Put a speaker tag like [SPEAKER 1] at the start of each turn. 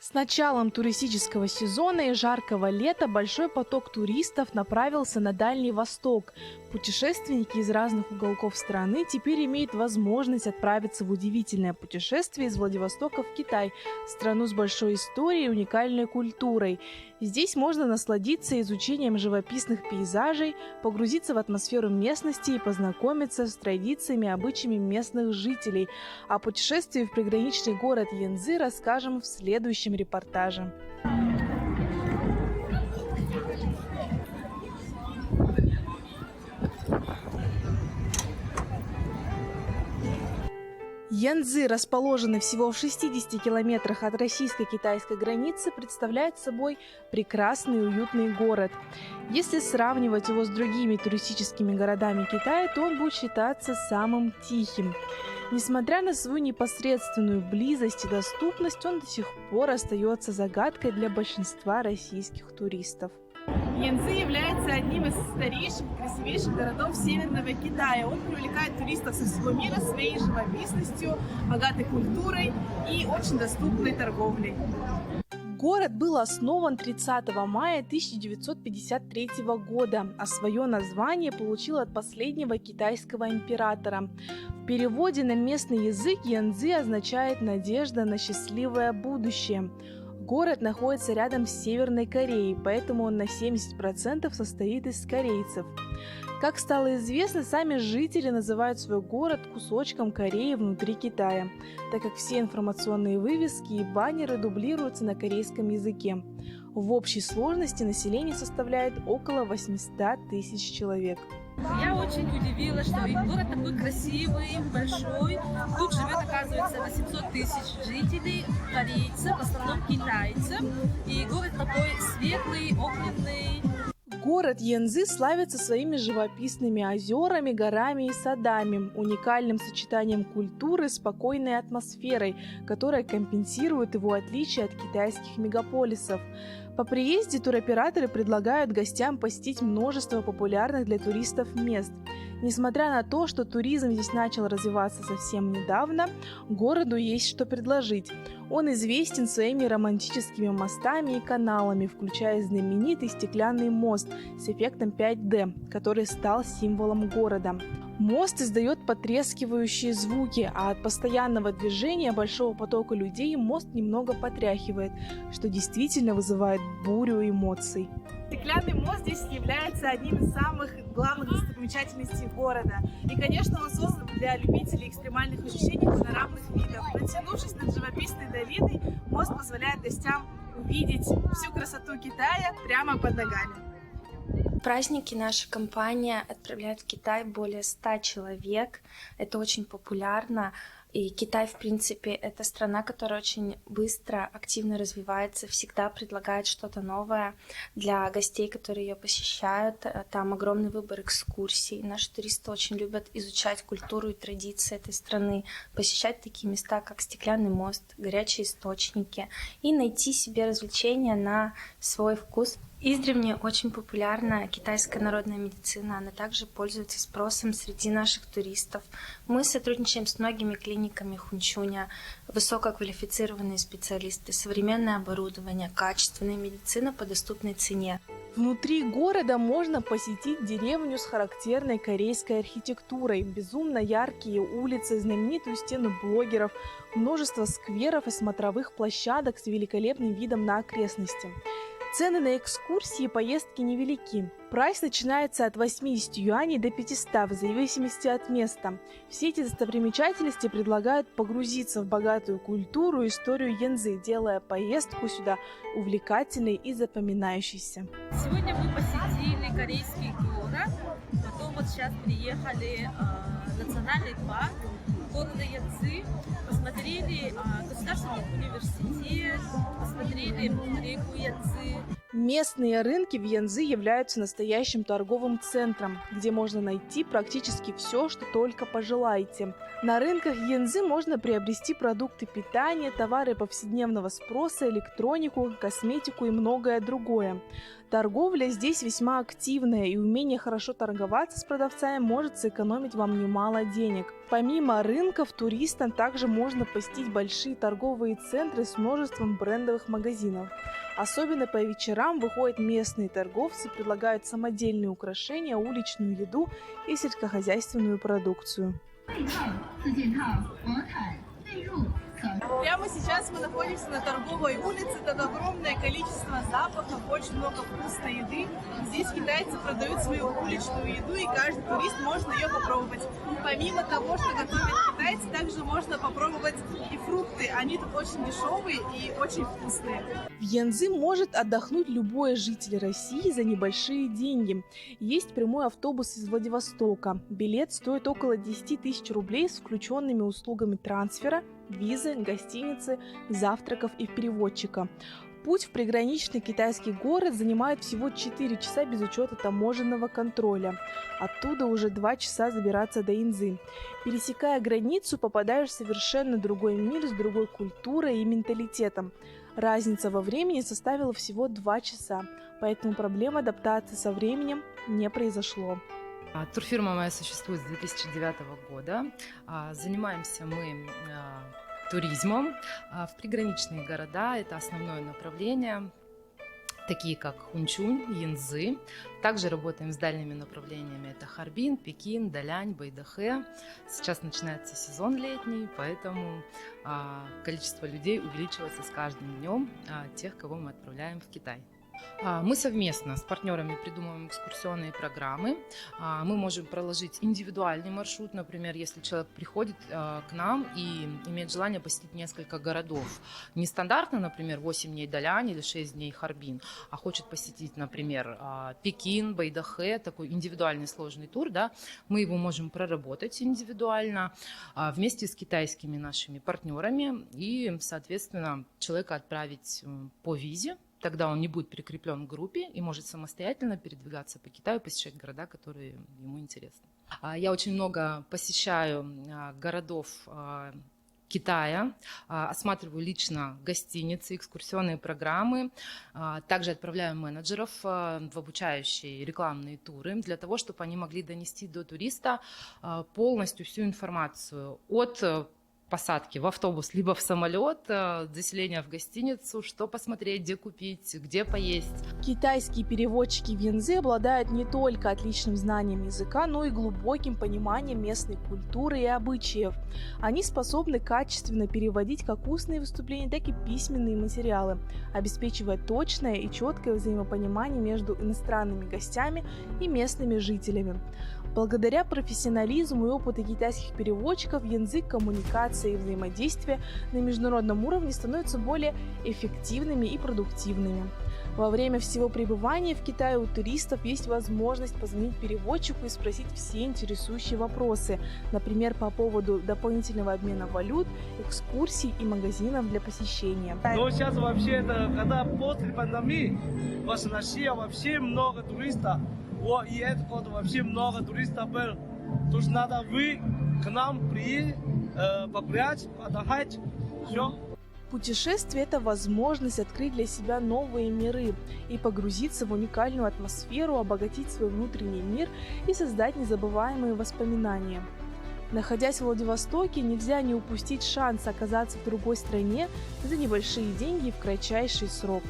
[SPEAKER 1] С началом туристического сезона и жаркого лета большой поток туристов направился на Дальний Восток. Путешественники из разных уголков страны теперь имеют возможность отправиться в удивительное путешествие из Владивостока в Китай, страну с большой историей и уникальной культурой. Здесь можно насладиться изучением живописных пейзажей, погрузиться в атмосферу местности и познакомиться с традициями и обычаями местных жителей. О путешествии в приграничный город Янцзы расскажем в следующем репортаже. Янцзы, расположенный всего в 60 километрах от российско-китайской границы, представляет собой прекрасный и уютный город. Если сравнивать его с другими туристическими городами Китая, то он будет считаться самым тихим. Несмотря на свою непосредственную близость и доступность, он до сих пор остается загадкой для большинства российских туристов.
[SPEAKER 2] Янцзы является одним из старейших и красивейших городов Северного Китая. Он привлекает туристов со всего мира своей живописностью, богатой культурой и очень доступной торговлей.
[SPEAKER 1] Город был основан 30 мая 1953 года, а свое название получил от последнего китайского императора. В переводе на местный язык Янцзы означает «надежда на счастливое будущее». Город находится рядом с Северной Кореей, поэтому он на 70% состоит из корейцев. Как стало известно, сами жители называют свой город кусочком Кореи внутри Китая, так как все информационные вывески и баннеры дублируются на корейском языке. В общей сложности население составляет около 800 тысяч человек.
[SPEAKER 3] Я очень удивилась, что город такой красивый, большой. Тут живет, оказывается, 800 тысяч жителей, корейцев, в основном китайцев. И город такой светлый, огненный.
[SPEAKER 1] Город Янцзы славится своими живописными озерами, горами и садами, уникальным сочетанием культуры с спокойной атмосферой, которая компенсирует его отличие от китайских мегаполисов. По приезде туроператоры предлагают гостям посетить множество популярных для туристов мест. Несмотря на то, что туризм здесь начал развиваться совсем недавно, городу есть что предложить. Он известен своими романтическими мостами и каналами, включая знаменитый стеклянный мост с эффектом 5D, который стал символом города. Мост издает потрескивающие звуки, а от постоянного движения большого потока людей мост немного потряхивает, что действительно вызывает бурю эмоций.
[SPEAKER 2] Стеклянный мост здесь является одним из самых главных достопримечательностей города. И, конечно, он создан для любителей экстремальных ощущений панорамных видов. Натянувшись над живописной долиной, мост позволяет гостям увидеть всю красоту Китая прямо под ногами.
[SPEAKER 4] В праздники наша компания отправляет в Китай более 100 человек. Это очень популярно. И Китай, в принципе, это страна, которая очень быстро, активно развивается, всегда предлагает что-то новое для гостей, которые ее посещают. Там огромный выбор экскурсий. Наши туристы очень любят изучать культуру и традиции этой страны, посещать такие места, как Стеклянный мост, горячие источники и найти себе развлечения на свой вкус. Издревле очень популярна китайская народная медицина, она также пользуется спросом среди наших туристов. Мы сотрудничаем с многими клиниками Хунчуня, высококвалифицированные специалисты, современное оборудование, качественная медицина по доступной цене.
[SPEAKER 1] Внутри города можно посетить деревню с характерной корейской архитектурой, безумно яркие улицы, знаменитую стену блогеров, множество скверов и смотровых площадок с великолепным видом на окрестности. Цены на экскурсии и поездки невелики. Прайс начинается от 80 юаней до 500 в зависимости от места. Все эти достопримечательности предлагают погрузиться в богатую культуру и историю Янцзы, делая поездку сюда увлекательной и запоминающейся.
[SPEAKER 3] Сегодня мы посетили корейский город, потом вот сейчас приехали в национальный парк города Янцзы, посмотрели государственный университет, посмотрели реку Янцзы.
[SPEAKER 1] Местные рынки в Янцзы являются настоящим торговым центром, где можно найти практически все, что только пожелаете. На рынках Янцзы можно приобрести продукты питания, товары повседневного спроса, электронику, косметику и многое другое. Торговля здесь весьма активная, и умение хорошо торговаться с продавцами может сэкономить вам немало денег. Помимо рынков, туристам также можно посетить большие торговые центры с множеством брендовых магазинов. Особенно по вечерам выходят местные торговцы, предлагают самодельные украшения, уличную еду и сельскохозяйственную продукцию.
[SPEAKER 2] Прямо сейчас мы находимся на торговой улице. Тут огромное количество запахов, очень много вкусной еды. Здесь китайцы продают свою уличную еду, и каждый турист может ее попробовать. Помимо того, что готовят китайцы, также можно попробовать и фрукты. Они тут очень дешевые и очень вкусные.
[SPEAKER 1] В Янцзы может отдохнуть любой житель России за небольшие деньги. Есть прямой автобус из Владивостока. Билет стоит около 10 тысяч рублей с включенными услугами трансфера, визы, гостиницы, завтраков и переводчика. Путь в приграничный китайский город занимает всего 4 часа без учета таможенного контроля. Оттуда уже 2 часа добираться до Янцзы. Пересекая границу, попадаешь в совершенно другой мир с другой культурой и менталитетом. Разница во времени составила всего 2 часа, поэтому проблем адаптации со временем не произошло.
[SPEAKER 5] Турфирма моя существует с 2009 года. Занимаемся мы туризмом в приграничные города. Это основное направление, такие как Хунчунь, Янцзы. Также работаем с дальними направлениями. Это Харбин, Пекин, Далянь, Байдахэ. Сейчас начинается сезон летний, поэтому количество людей увеличивается с каждым днем, тех, кого мы отправляем в Китай. Мы совместно с партнерами придумываем экскурсионные программы. Мы можем проложить индивидуальный маршрут, например, если человек приходит к нам и имеет желание посетить несколько городов. Не стандартно, например, 8 дней Далянь или 6 дней Харбин, а хочет посетить, например, Пекин, Байдахэ, такой индивидуальный сложный тур, да, мы его можем проработать индивидуально вместе с китайскими нашими партнерами и, соответственно, человека отправить по визе. Тогда он не будет прикреплен к группе и может самостоятельно передвигаться по Китаю, посещать города, которые ему интересны. Я очень много посещаю городов Китая, осматриваю лично гостиницы, экскурсионные программы. Также отправляю менеджеров в обучающие рекламные туры для того, чтобы они могли донести до туриста полностью всю информацию от посадки в автобус, либо в самолет, заселения в гостиницу, что посмотреть, где купить, где поесть.
[SPEAKER 1] Китайские переводчики в Янцзы обладают не только отличным знанием языка, но и глубоким пониманием местной культуры и обычаев. Они способны качественно переводить как устные выступления, так и письменные материалы, обеспечивая точное и четкое взаимопонимание между иностранными гостями и местными жителями. Благодаря профессионализму и опыту китайских переводчиков Янцзы коммуникация и взаимодействие на международном уровне становятся более эффективными и продуктивными. Во время всего пребывания в Китае у туристов есть возможность позвонить переводчику и спросить все интересующие вопросы, например, по поводу дополнительного обмена валют, экскурсий и магазинов для посещения.
[SPEAKER 6] Но сейчас вообще, когда после пандемии, в России вообще много туристов. И этот год вообще много туристов было. То есть надо вы к нам приехать, погулять, отдыхать. Все.
[SPEAKER 1] Путешествие – это возможность открыть для себя новые миры и погрузиться в уникальную атмосферу, обогатить свой внутренний мир и создать незабываемые воспоминания. Находясь в Владивостоке, нельзя не упустить шанс оказаться в другой стране за небольшие деньги и в кратчайший срок.